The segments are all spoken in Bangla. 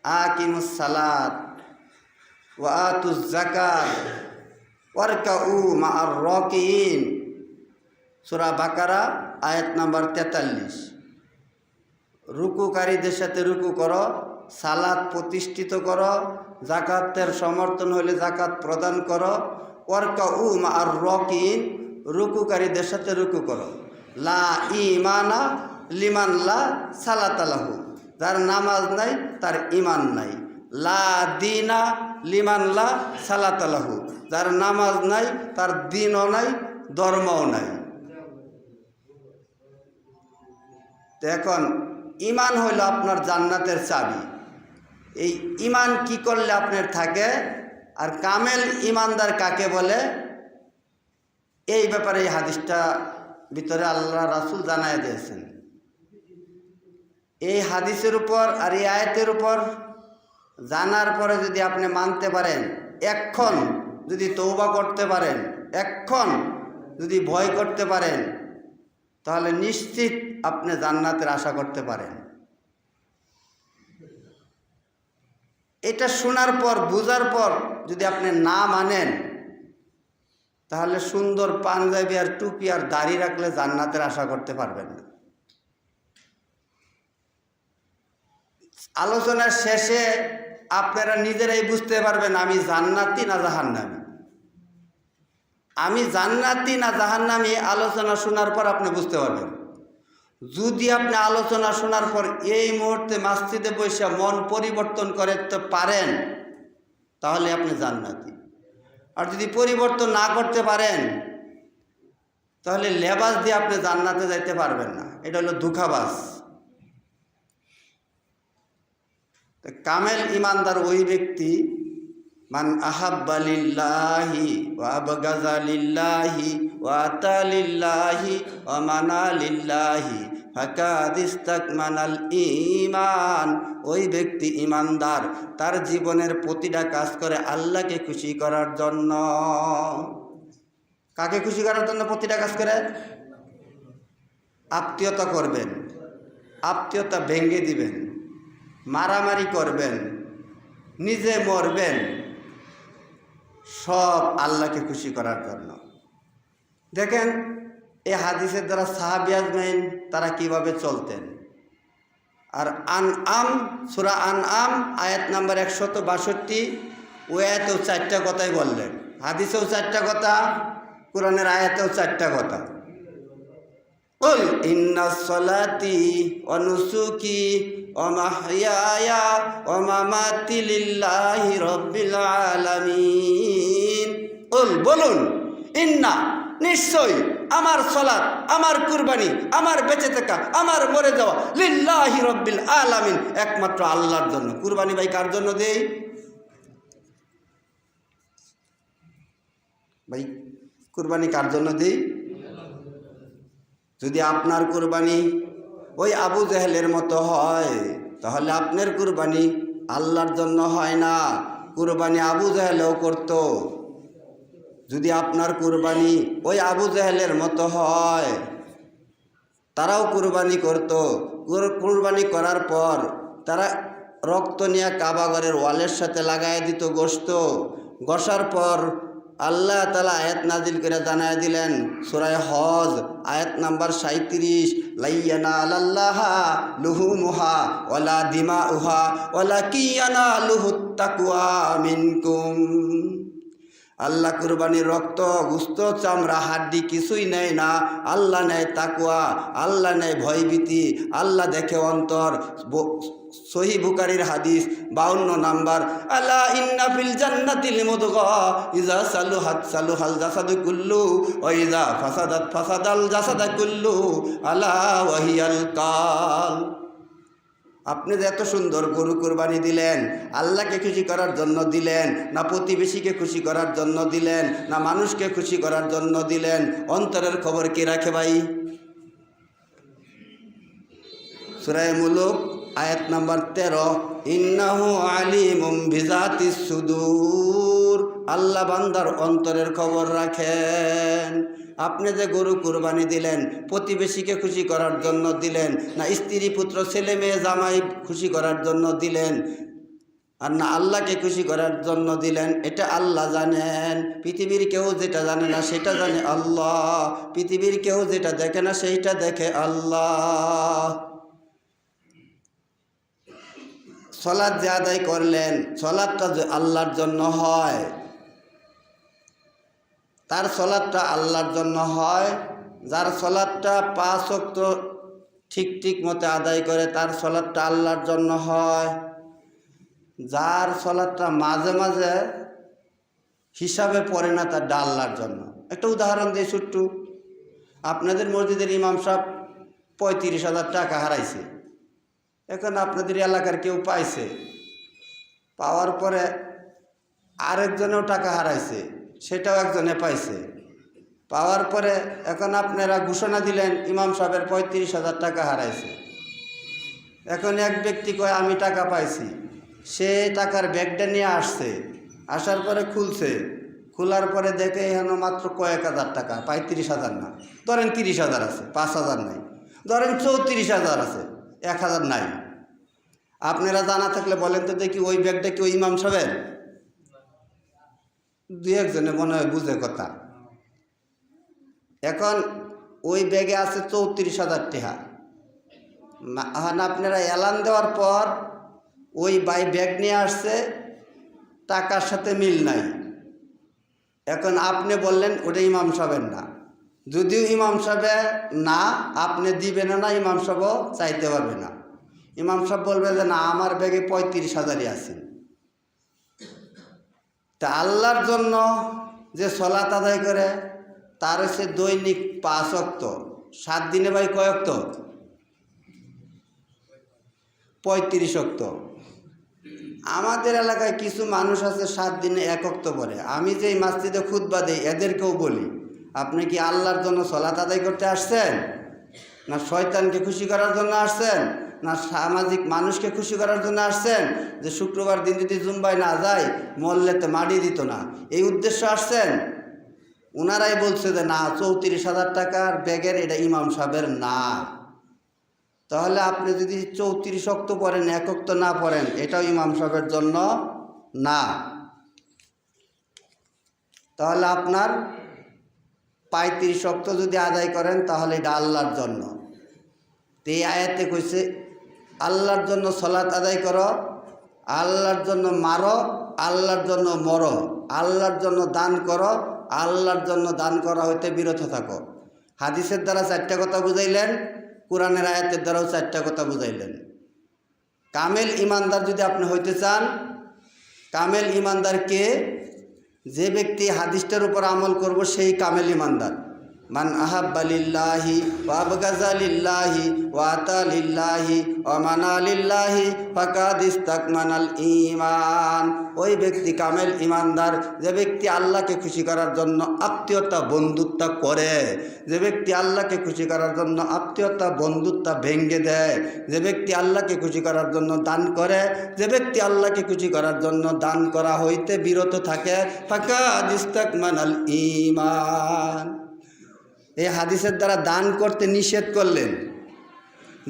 আকিমুস সালাত ওয়া আতুজ যাকাত ওয়ারকাউ মা'আর রাকিঈন। সূরা বাকারা আয়াত নাম্বার 43। রুকুকারীদের সাথে রুকু করো, সালাত প্রতিষ্ঠিত করো, যাকাতের সমর্থন হলে যাকাত প্রদান করো। ওয়ারকাউ মা'আর রাকিঈন, রুকুকারীদের সাথে রুকু করো। লা ঈমানা লিমান লা সালাতা লাহু, যার নামাজ নাই তার ঈমান নাই। লা দীনা লিমান লা সালাতা লাহু, যার নামাজ নাই তার দ্বীনও নাই, ধর্মও নাই। তো এখন ঈমান হইল আপনার জান্নাতের চাবি। এই ঈমান কি করলে আপনার থাকে, আর কামেল ঈমানদার কাকে বলে, এই ব্যাপারে এই হাদিসটা ভিতরে আল্লাহ রাসূল জানায় দিয়েছেন। এই হাদিসের উপর আর এই আয়াতের উপর জানার পরে যদি আপনি মানতে পারেন, এখন যদি তওবা করতে পারেন, এখন যদি ভয় করতে পারেন, তাহলে নিশ্চিত আপনি জান্নাতের আশা করতে পারেন। এটা শোনার পর বুঝার পর যদি আপনি না মানেন, তাহলে সুন্দর পাঞ্জাবি আর টুপি আর দাড়ি রাখলে জান্নাতের আশা করতে পারবেন না। আলোচনার শেষে আপনারা নিজেরাই বুঝতে পারবেন আমি জান্নাতি না জাহান্নামী। আমি জান্নাতি না জাহান্নামী আলোচনা শোনার পর আপনি বুঝতে পারবেন। যদি আপনি আলোচনা শোনার পর এই মুহূর্তে মসজিদে বসে মন পরিবর্তন করতে পারেন, তাহলে আপনি জান্নাতি। আর যদি পরিবর্তন না করতে পারেন, তাহলে লেবাস দিয়ে আপনি জান্নাতে যাইতে পারবেন না। এটা হলো ধোঁকাবাজ। কামেল ইমানদার ওই ব্যক্তি, মান আহাব্বা লিল্লাহি ওয়া আবগাযা লিল্লাহি ওয়া আতা লিল্লাহি ওয়া মানা লিল্লাহি ফাকাদ ইসতাকমালাল ঈমান। ওই ব্যক্তি ইমানদার, তার জীবনের প্রতিটা কাজ করে আল্লাহকে খুশি করার জন্য। কাকে খুশি করার জন্য প্রতিটা কাজ করে? আত্মীয়তা করবেন, আত্মীয়তা ভেঙে দিবেন, মারামারি করবেন, নিজে মরবেন, সব আল্লাহকে খুশি করার জন্য। দেখেন এই হাদিসের দ্বারা সাহাবী আজমাইন তারা কিভাবে চলতেন। আর আনআম, সূরা আনআম আয়াত নাম্বার 162, ওই আয়াতেও 4টা কথাই বললেন, হাদিসেও 4টা কথা, কোরআনের আয়াতেও 4টা কথা। কুল ইন্নাস সালাতি ওয়া নুসুকি ওয়া মাহইয়ায়া ওয়া মামাতি লিল্লাহি রাব্বিল আলামিন। বলুন, ইন্না, নিশ্চয়, আমার সালাত, আমার কুরবানি, আমার বেঁচে থাকা, আমার মরে যাওয়া, লিল্লাহি রাব্বিল আলামিন, একমাত্র আল্লাহর জন্য। কুরবানি ভাই কার জন্য দেই ভাই? কুরবানি কার জন্য দেই? যদি আপনার কুরবানি ওই আবু জেহেলের মতো হয়, তাহলে আপনার কুরবানি আল্লাহর জন্য হয় না। কুরবানি আবু জেহেলও করত। যদি আপনার কুরবানি ওই আবু জেহেলের মতো হয়, তারাও কুরবানি করত। কুরবানি করার পর তারা রক্ত নিয়ে কাবা ঘরের ওয়ালের সাথে লাগাই দিত গোশত। ঘষার পর আল্লাহ তাআলা আয়াত নাজিল করে জানায় দিলেন সূরা হজ আয়াত নাম্বার 37, লাইয়ানালাল্লাহা লুহুমুহা ওয়ালা দিমাউহা ওয়ালাকিন ইয়ানালুহুত তাকওয়া মিনকুম। আল্লাহ কুরবানির রক্ত, গোশত, চামড়া, হাড্ডি কিছুই নেয় না। আল্লাহ নেয় তাকওয়া, আল্লাহ নেয় ভয়ভীতি, আল্লাহ দেখে অন্তর। সহিহ বুখারীর হাদিস 52 নাম্বার, আলা ইন্না ফিল জান্নাতিল মুদগা ইজা সালুহাত সালুহাল জাসাদু কুল্লু ওয়া ইজা ফাসাদাত ফাসাদাল জাসাদু কুল্লু আলা ওয়াহিয়াল কাল। আপনি যে এত সুন্দর গরু কুরবানি দিলেন, আল্লাহকে খুশি করার জন্য দিলেন না প্রতিবেশীকে খুশি করার জন্য দিলেন না মানুষকে খুশি করার জন্য দিলেন? অন্তরের খবর কে রাখে ভাই? সূরা মুলুক আয়াত নাম্বার 13, ইন্নাহু আলিমুম বিজাতিস সুদূর। আল্লাহ বান্দার অন্তরের খবর রাখেন। আপনি যে গরু কুরবানি দিলেন, প্রতিবেশীকে খুশি করার জন্য দিলেন না স্ত্রী পুত্র ছেলে মেয়ে জামাই খুশি করার জন্য দিলেন? আর না আল্লাহকে খুশি করার জন্য দিলেন, এটা আল্লাহ জানেন। পৃথিবীর কেউ যেটা জানে না সেটা জানে আল্লাহ, পৃথিবীর কেউ যেটা দেখে না সেইটা দেখে আল্লাহ। সালাত যে আদায় করলেন, সালাতটা যে আল্লাহর জন্য হয়, তার সালাতটা আল্লাহর জন্য হয়। যার সালাতটা 5 ওয়াক্ত ঠিক মতো আদায় করে তার সালাতটা আল্লাহর জন্য হয়। যার সালাতটা মাঝে মাঝে হিসাবে পড়ে না তার আল্লাহর জন্য। একটা উদাহরণ দিই ছোট্ট। আপনাদের মসজিদের ইমাম সাহেব 35,000 টাকা হারাইছে। এখন আপনাদের এলাকার কেউ পাইছে, পাওয়ার পরে আরেকজনেও টাকা হারাইছে, সেটাও একজনে পাইছে। পাওয়ার পরে এখন আপনারা ঘোষণা দিলেন ইমাম সাহেবের 35,000 টাকা হারাইছে। এখন এক ব্যক্তি কয় আমি টাকা পাইছি, সে টাকার ব্যাগটা নিয়ে আসছে, আসার পরে খুলছে, খোলার পরে দেখে এখানে মাত্র কয়েক হাজার টাকা, 35,000 না, ধরেন 30,000 আছে, 5,000 নাই, ধরেন 34,000 আছে, 1,000 নাই। আপনারা জানা থাকলে বলেন তো দেখি ওই ব্যাগটা কি ওই ইমাম সাহেবের? 2-1 জনে মনে হয় বুঝে কথা। এখন ওই ব্যাগে আছে 34,000 টাকা। এখন আপনারা এলান দেওয়ার পর ওই ব্যাগ নিয়ে আসছে, টাকার সাথে মিল নাই। এখন আপনি বললেন ওটা ইমাম সাহেবের না, যদিও ইমাম সাহেবের না, আপনি দিবেন না, ইমাম সাহেবও চাইতে পারবে না। ইমাম সাহেব বলবে যে না আমার ব্যাগে 35,000-ই আছে। তা আল্লাহর জন্য যে সালাত আদায় করে তার হচ্ছে দৈনিক 5 ওয়াক্ত, 7 দিনে ভাই কয় ওয়াক্ত? 35 ওয়াক্ত। আমাদের এলাকায় কিছু মানুষ আছে 7 দিনে 1 ওয়াক্ত পড়ে। আমি যেই মসজিদে খুতবা দেই এদেরকেও বলি, আপনি কি আল্লাহর জন্য সালাত আদায় করতে আসছেন, না শয়তানকে খুশি করার জন্য আসছেন, না সামাজিক মানুষকে খুশি করার জন্য আসছেন? যে শুক্রবার দিন যদি জুম্বায় না যায় মল্লেতে মাটি দিত না, এই উদ্দেশ্য আসছেন? ওনারাই বলছে যে না 34,000 টাকার ব্যাগের এটা ইমাম সাহেবের না। তাহলে আপনি যদি 34 ওয়াক্ত পড়েন, 1 ওয়াক্ত না পড়েন, এটাও ইমাম সাহেবের জন্য না। তাহলে আপনার 35 ওয়াক্ত যদি আদায় করেন তাহলে এটা আল্লাহর জন্য। তো এই আয়াতে কইছে আল্লাহর জন্য সালাত আদায় করো, আল্লাহর জন্য মারো, আল্লাহর জন্য মরো, আল্লাহর জন্য দান করো, আল্লাহর জন্য দান করা হইতে বিরত থাকো। হাদিসের দ্বারা 4টা কথা বুঝাইলেন, কোরআনের আয়াতের দ্বারাও 4টা কথা বুঝাইলেন। কামেল ইমানদার যদি আপনি হইতে চান, কামেল ইমানদার কে? যে ব্যক্তি হাদিসটার উপর আমল করব সেই কামেল ইমানদার। মান আহাব্বা লিল্লাহি ওয়া আবগাযা লিল্লাহি ওয়া আতা লিল্লাহি ওয়া মানা লিল্লাহি ফাকাদ ইসতাকমানাল ঈমান। ওই ব্যক্তি কামেল ইমানদার, যে ব্যক্তি আল্লাহকে খুশি করার জন্য আত্মীয়তা বন্ধুত্ব করে, যে ব্যক্তি আল্লাহকে খুশি করার জন্য আত্মীয়তা বন্ধুত্ব ভেঙে দেয়, যে ব্যক্তি আল্লাহকে খুশি করার জন্য দান করে, যে ব্যক্তি আল্লাহকে খুশি করার জন্য দান করা হইতে বিরত থাকে, ফাকাদ ইসতাকমানাল ঈমান। এই হাদিসের দ্বারা দান করতে নিষেধ করলেন।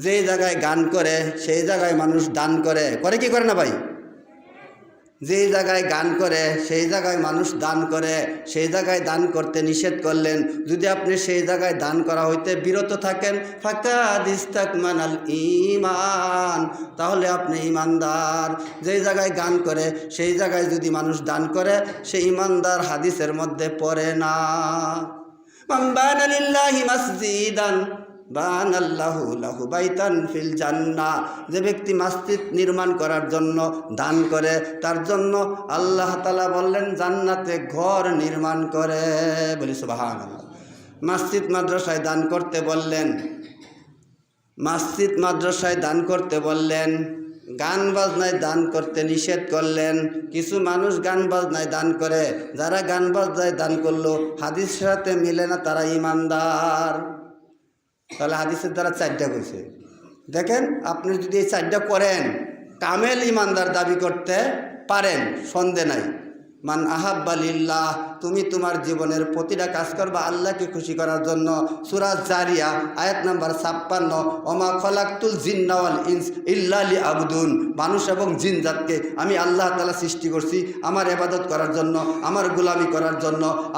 যেই জায়গায় গান করে সেই জায়গায় মানুষ দান করে, করে কি করে না ভাই? যেই জায়গায় গান করে সেই জায়গায় মানুষ দান করে, সেই জায়গায় দান করতে নিষেধ করলেন। যদি আপনি সেই জায়গায় দান করা হইতে বিরত থাকেন, ফাকাদ ইসতাকমানাল ঈমান, তাহলে আপনি ইমানদার। যেই জায়গায় গান করে সেই জায়গায় যদি মানুষ দান করে সে ইমানদার হাদিসের মধ্যে পড়ে না। মান বানা লিল্লাহি মাসজিদান বানাল্লাহু লাহু বাইতান ফিল জান্নাহ। যে ব্যক্তি মসজিদ নির্মাণ করার জন্য দান করে তার জন্য আল্লাহ তাআলা বললেন জান্নাতে ঘর নির্মাণ করে। বলি সুবহানাল্লাহ। মসজিদ মাদ্রাসায় দান করতে বললেন, মসজিদ মাদ্রাসায় দান করতে বললেন, গান বাজনায় দান করতে নিষেধ করলেন। কিছু মানুষ গান বাজনায় দান করে, যারা গান বাজনায় দান করলো হাদিসের সাথে মিলে না, তারা ইমানদার। তাহলে হাদিসের দ্বারা 4টা কইছে। দেখেন আপনি যদি এই 4টা করেন কামেল ইমানদার দাবি করতে পারেন, সন্দেহ নাই। মান আহাব্বা লিল্লাহ, তুমি তোমার জীবনের প্রতিটা কাজ করবা আল্লাহকে খুশি করার জন্য। সূরা জারিয়া আয়াত নাম্বার 56, ওমা খলাকতুল জিন্না ওয়াল ইনস ইল্লা লিয়াবুদুন, মানুষ এবং জিন জাতকে আমি আল্লাহ তাআলা সৃষ্টি করছি আমার ইবাদত করার জন্য, আমার গোলামি করার জন্য।